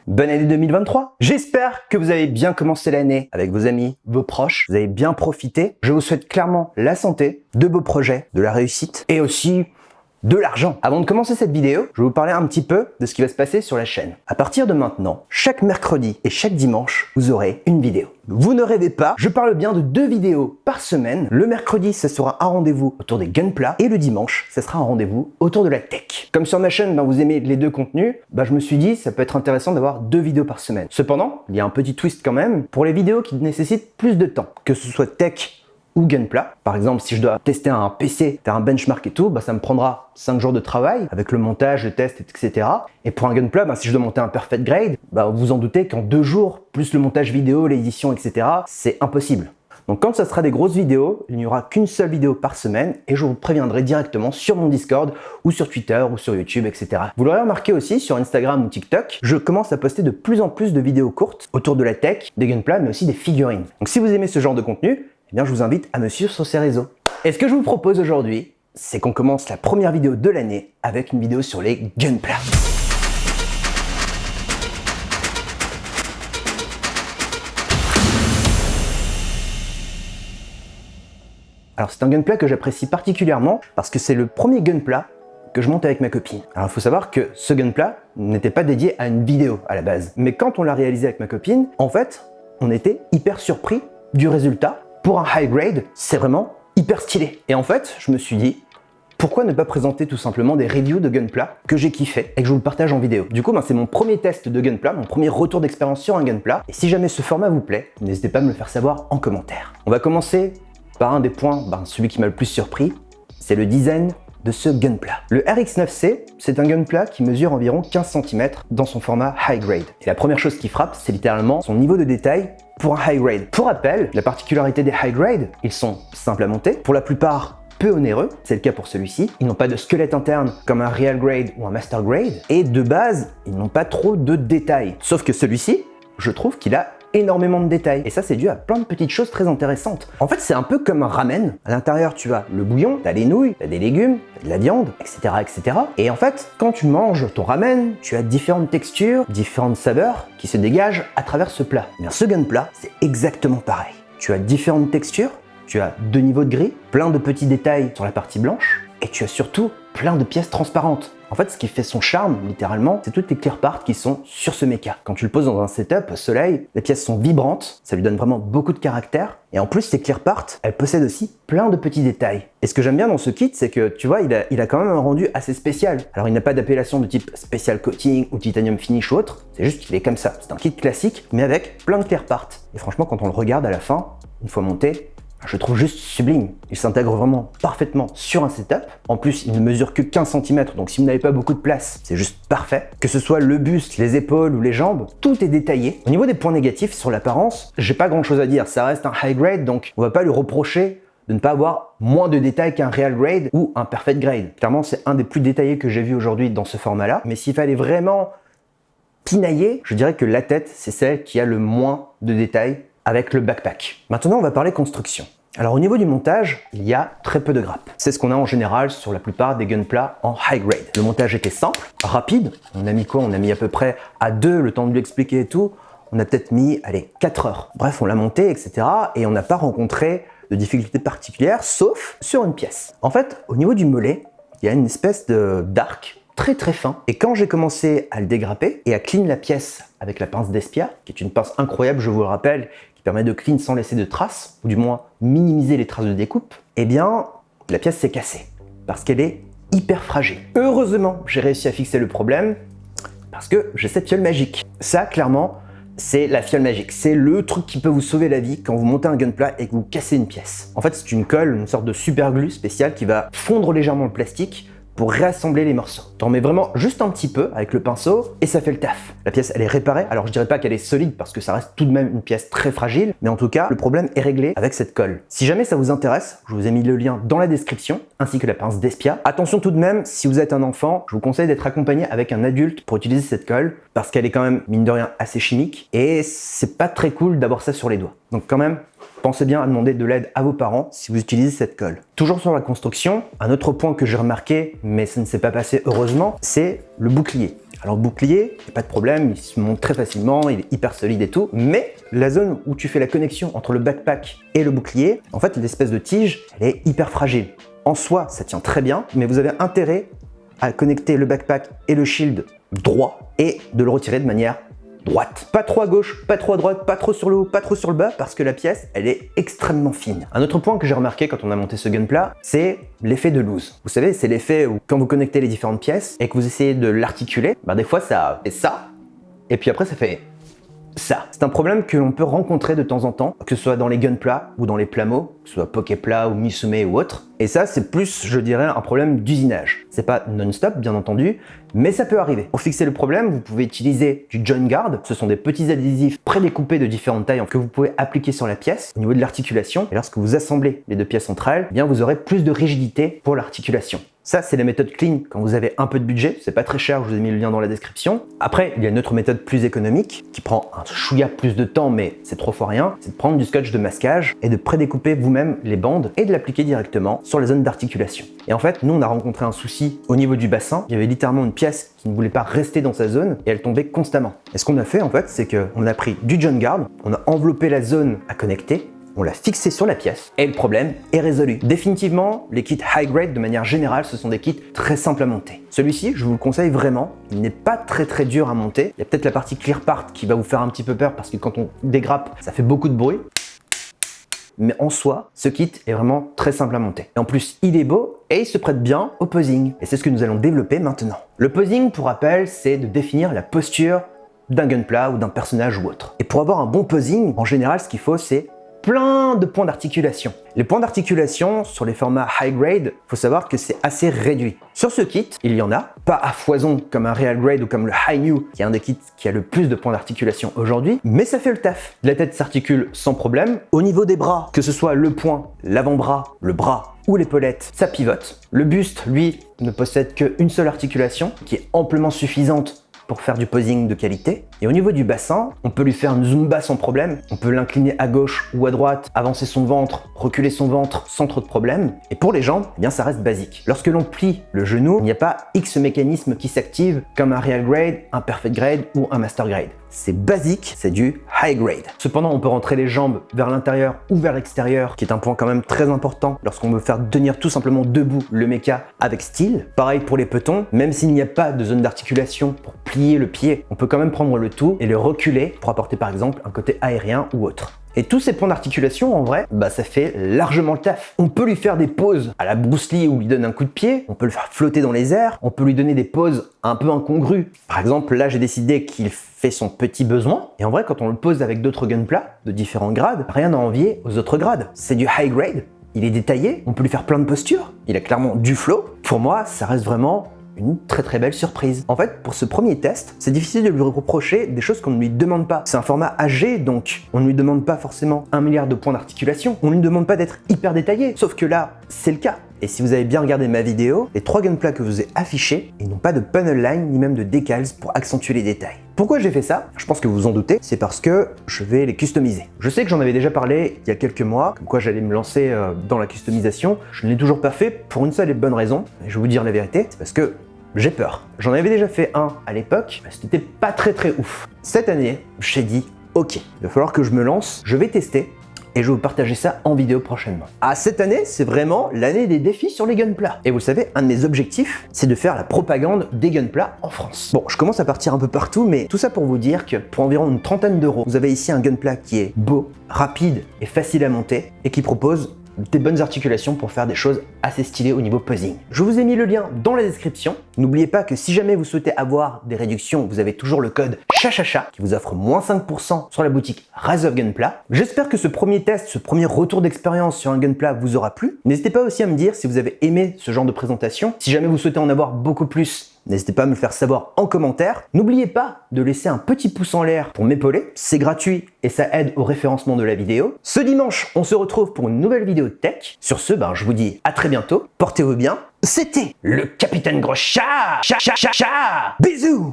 Bonne année 2023. J'espère que vous avez bien commencé l'année avec vos amis, vos proches. Vous avez bien profité. Je vous souhaite clairement la santé, de beaux projets, de la réussite et aussi de l'argent. Avant de commencer cette vidéo, je vais vous parler un petit peu de ce qui va se passer sur la chaîne. À partir de maintenant, chaque mercredi et chaque dimanche, vous aurez une vidéo. Vous ne rêvez pas, je parle bien de 2 vidéos par semaine. Le mercredi, ce sera un rendez-vous autour des gunpla et le dimanche, ce sera un rendez-vous autour de la tech. Comme sur ma chaîne, vous aimez les deux contenus, je me suis dit ça peut être intéressant d'avoir 2 vidéos par semaine. Cependant, il y a un petit twist quand même pour les vidéos qui nécessitent plus de temps, que ce soit tech ou gunpla. Par exemple, si je dois tester un PC, faire un benchmark et tout, ça me prendra 5 jours de travail avec le montage, le test, etc. Et pour un gunpla, si je dois monter un perfect grade, vous en doutez qu'en 2 jours, plus le montage vidéo, l'édition, etc., c'est impossible. Donc quand ça sera des grosses vidéos, il n'y aura qu'une seule vidéo par semaine et je vous préviendrai directement sur mon Discord ou sur Twitter ou sur YouTube, etc. Vous l'aurez remarqué aussi sur Instagram ou TikTok, je commence à poster de plus en plus de vidéos courtes autour de la tech, des gunpla, mais aussi des figurines. Donc si vous aimez ce genre de contenu, je vous invite à me suivre sur ces réseaux. Et ce que je vous propose aujourd'hui, c'est qu'on commence la première vidéo de l'année avec une vidéo sur les gunpla. Alors c'est un gunpla que j'apprécie particulièrement parce que c'est le premier gunpla que je monte avec ma copine. Alors il faut savoir que ce gunpla n'était pas dédié à une vidéo à la base. Mais quand on l'a réalisé avec ma copine, en fait, on était hyper surpris du résultat. Pour un high grade, c'est vraiment hyper stylé. Et en fait, je me suis dit, pourquoi ne pas présenter tout simplement des reviews de gunpla que j'ai kiffé et que je vous le partage en vidéo. Du coup, c'est mon premier test de gunpla, mon premier retour d'expérience sur un gunpla. Et si jamais ce format vous plaît, n'hésitez pas à me le faire savoir en commentaire. On va commencer par un des points, celui qui m'a le plus surpris, c'est le design de ce gunpla. Le RX9C, c'est un gunpla qui mesure environ 15 cm dans son format high grade. Et la première chose qui frappe, c'est littéralement son niveau de détail pour un high grade. Pour rappel, la particularité des high grade, ils sont simples à monter, pour la plupart peu onéreux, c'est le cas pour celui-ci. Ils n'ont pas de squelette interne comme un real grade ou un master grade, et de base, ils n'ont pas trop de détails. Sauf que celui-ci, je trouve qu'il a énormément de détails. Et ça, c'est dû à plein de petites choses très intéressantes. En fait, c'est un peu comme un ramen. À l'intérieur, tu as le bouillon, tu as les nouilles, tu as des légumes, tu as de la viande, etc., etc. Et en fait, quand tu manges ton ramen, tu as différentes textures, différentes saveurs qui se dégagent à travers ce plat. Mais ce gunpla, c'est exactement pareil. Tu as différentes textures, tu as 2 niveaux de gris, plein de petits détails sur la partie blanche, et tu as surtout plein de pièces transparentes. En fait, ce qui fait son charme, littéralement, c'est toutes les clear parts qui sont sur ce mecha. Quand tu le poses dans un setup au soleil, les pièces sont vibrantes, ça lui donne vraiment beaucoup de caractère. Et en plus, ces clear parts, elles possèdent aussi plein de petits détails. Et ce que j'aime bien dans ce kit, c'est que, tu vois, il a quand même un rendu assez spécial. Alors, il n'a pas d'appellation de type Special Coating ou Titanium Finish ou autre, c'est juste qu'il est comme ça. C'est un kit classique, mais avec plein de clear parts. Et franchement, quand on le regarde à la fin, une fois monté, je le trouve juste sublime. Il s'intègre vraiment parfaitement sur un setup. En plus, il ne mesure que 15 cm, donc si vous n'avez pas beaucoup de place, c'est juste parfait. Que ce soit le buste, les épaules ou les jambes, tout est détaillé. Au niveau des points négatifs sur l'apparence, j'ai pas grand chose à dire. Ça reste un high grade, donc on va pas lui reprocher de ne pas avoir moins de détails qu'un real grade ou un perfect grade. Clairement, c'est un des plus détaillés que j'ai vu aujourd'hui dans ce format-là. Mais s'il fallait vraiment pinailler, je dirais que la tête, c'est celle qui a le moins de détails avec le backpack. Maintenant, on va parler construction. Alors au niveau du montage, il y a très peu de grappes. C'est ce qu'on a en général sur la plupart des gunpla en high grade. Le montage était simple, rapide. On a mis quoi? On a mis à peu près à 2 le temps de lui expliquer et tout. On a peut-être mis, 4 heures. Bref, on l'a monté, etc. Et on n'a pas rencontré de difficultés particulières, sauf sur une pièce. En fait, au niveau du mollet, il y a une espèce d'arc très très fin. Et quand j'ai commencé à le dégrapper et à clean la pièce avec la pince d'Espia, qui est une pince incroyable, je vous le rappelle, qui permet de clean sans laisser de traces, ou du moins minimiser les traces de découpe, la pièce s'est cassée, parce qu'elle est hyper fragile. Heureusement, j'ai réussi à fixer le problème, parce que j'ai cette fiole magique. Ça, clairement, c'est la fiole magique. C'est le truc qui peut vous sauver la vie quand vous montez un gunpla et que vous cassez une pièce. En fait, c'est une colle, une sorte de super glue spéciale qui va fondre légèrement le plastique pour réassembler les morceaux. T'en mets vraiment juste un petit peu avec le pinceau et ça fait le taf. La pièce, elle est réparée. Alors je dirais pas qu'elle est solide parce que ça reste tout de même une pièce très fragile, mais en tout cas, le problème est réglé avec cette colle. Si jamais ça vous intéresse, je vous ai mis le lien dans la description, ainsi que la pince d'Espia. Attention tout de même, si vous êtes un enfant, je vous conseille d'être accompagné avec un adulte pour utiliser cette colle, parce qu'elle est quand même, mine de rien, assez chimique, et c'est pas très cool d'avoir ça sur les doigts. Donc quand même, pensez bien à demander de l'aide à vos parents si vous utilisez cette colle. Toujours sur la construction, un autre point que j'ai remarqué, mais ça ne s'est pas passé heureusement, c'est le bouclier. Alors bouclier, y a pas de problème, il se monte très facilement, il est hyper solide et tout, mais la zone où tu fais la connexion entre le backpack et le bouclier, en fait l'espèce de tige, elle est hyper fragile. En soi, ça tient très bien, mais vous avez intérêt à connecter le backpack et le shield droit et de le retirer de manière droite. Pas trop à gauche, pas trop à droite, pas trop sur le haut, pas trop sur le bas, parce que la pièce, elle est extrêmement fine. Un autre point que j'ai remarqué quand on a monté ce gunpla, c'est l'effet de loose. Vous savez, c'est l'effet où quand vous connectez les différentes pièces et que vous essayez de l'articuler, des fois ça fait ça, et puis après ça fait ça. C'est un problème que l'on peut rencontrer de temps en temps, que ce soit dans les gunpla ou dans les plameaux, que ce soit Poképla ou Misumé ou autre. Et ça, c'est plus, je dirais, un problème d'usinage. C'est pas non-stop, bien entendu, mais ça peut arriver. Pour fixer le problème, vous pouvez utiliser du joint guard. Ce sont des petits adhésifs prédécoupés de différentes tailles que vous pouvez appliquer sur la pièce au niveau de l'articulation. Et lorsque vous assemblez les deux pièces entre elles, eh bien vous aurez plus de rigidité pour l'articulation. Ça, c'est la méthode clean quand vous avez un peu de budget. C'est pas très cher, je vous ai mis le lien dans la description. Après, il y a une autre méthode plus économique qui prend un chouïa plus de temps, mais c'est trop fois rien. C'est de prendre du scotch de masquage et de prédécouper vous-même les bandes et de l'appliquer directement sur les zones d'articulation. Et en fait, nous, on a rencontré un souci au niveau du bassin. Il y avait littéralement une pièce qui ne voulait pas rester dans sa zone et elle tombait constamment. Et ce qu'on a fait, en fait, c'est qu'on a pris du joint guard, on a enveloppé la zone à connecter, on l'a fixé sur la pièce et le problème est résolu. Définitivement, les kits high grade de manière générale, ce sont des kits très simples à monter. Celui-ci, je vous le conseille vraiment, il n'est pas très dur à monter. Il y a peut-être la partie clear part qui va vous faire un petit peu peur parce que quand on dégrappe, ça fait beaucoup de bruit. Mais en soi, ce kit est vraiment très simple à monter. Et en plus, il est beau et il se prête bien au posing. Et c'est ce que nous allons développer maintenant. Le posing, pour rappel, c'est de définir la posture d'un gunpla ou d'un personnage ou autre. Et pour avoir un bon posing, en général, ce qu'il faut, c'est plein de points d'articulation. Les points d'articulation sur les formats high grade, faut savoir que c'est assez réduit. Sur ce kit, il y en a, pas à foison comme un real grade ou comme le high new, qui est un des kits qui a le plus de points d'articulation aujourd'hui, mais ça fait le taf. La tête s'articule sans problème. Au niveau des bras, que ce soit le poing, l'avant-bras, le bras ou l'épaulette, ça pivote. Le buste, lui, ne possède qu'une seule articulation, qui est amplement suffisante pour faire du posing de qualité. Et au niveau du bassin, on peut lui faire une zumba sans problème. On peut l'incliner à gauche ou à droite, avancer son ventre, reculer son ventre sans trop de problème. Et pour les jambes, eh bien ça reste basique. Lorsque l'on plie le genou, il n'y a pas X mécanismes qui s'activent comme un real grade, un perfect grade ou un master grade. C'est basique, c'est du high grade. Cependant, on peut rentrer les jambes vers l'intérieur ou vers l'extérieur, qui est un point quand même très important lorsqu'on veut faire tenir tout simplement debout le mecha avec style. Pareil pour les petons, même s'il n'y a pas de zone d'articulation pour plier le pied, on peut quand même prendre le tout et le reculer pour apporter par exemple un côté aérien ou autre. Et tous ces points d'articulation, en vrai, ça fait largement le taf. On peut lui faire des poses à la Bruce Lee où il donne un coup de pied, on peut le faire flotter dans les airs, on peut lui donner des poses un peu incongrues. Par exemple, là j'ai décidé qu'il fait son petit besoin, et en vrai quand on le pose avec d'autres gunpla de différents grades, rien à envier aux autres grades. C'est du high grade, il est détaillé, on peut lui faire plein de postures, il a clairement du flow. Pour moi, ça reste vraiment une très belle surprise. En fait, pour ce premier test, c'est difficile de lui reprocher des choses qu'on ne lui demande pas. C'est un format AG, donc on ne lui demande pas forcément 1 milliard de points d'articulation, on ne lui demande pas d'être hyper détaillé, sauf que là, c'est le cas. Et si vous avez bien regardé ma vidéo, les 3 gunpla que je vous ai affichés, ils n'ont pas de panel line ni même de decals pour accentuer les détails. Pourquoi j'ai fait ça? Je pense que vous vous en doutez, c'est parce que je vais les customiser. Je sais que j'en avais déjà parlé il y a quelques mois, comme quoi j'allais me lancer dans la customisation. Je ne l'ai toujours pas fait pour une seule et bonne raison, et je vais vous dire la vérité, c'est parce que j'ai peur. J'en avais déjà fait un à l'époque, mais c'était pas très ouf. Cette année, j'ai dit ok, il va falloir que je me lance, je vais tester, et je vais vous partager ça en vidéo prochainement. Cette année, c'est vraiment l'année des défis sur les gunpla. Et vous le savez, un de mes objectifs, c'est de faire la propagande des gunpla en France. Bon, je commence à partir un peu partout, mais tout ça pour vous dire que pour environ une trentaine d'euros, vous avez ici un gunpla qui est beau, rapide et facile à monter, et qui propose des bonnes articulations pour faire des choses assez stylées au niveau posing. Je vous ai mis le lien dans la description. N'oubliez pas que si jamais vous souhaitez avoir des réductions, vous avez toujours le code CHACHACHA qui vous offre moins 5% sur la boutique Rise of Gunpla. J'espère que ce premier test, ce premier retour d'expérience sur un gunpla vous aura plu. N'hésitez pas aussi à me dire si vous avez aimé ce genre de présentation. Si jamais vous souhaitez en avoir beaucoup plus, n'hésitez pas à me le faire savoir en commentaire. N'oubliez pas de laisser un petit pouce en l'air pour m'épauler. C'est gratuit et ça aide au référencement de la vidéo. Ce dimanche, on se retrouve pour une nouvelle vidéo de tech. Sur ce, je vous dis à très bientôt. Portez-vous bien. C'était le Capitaine Gros Chat. Bisous.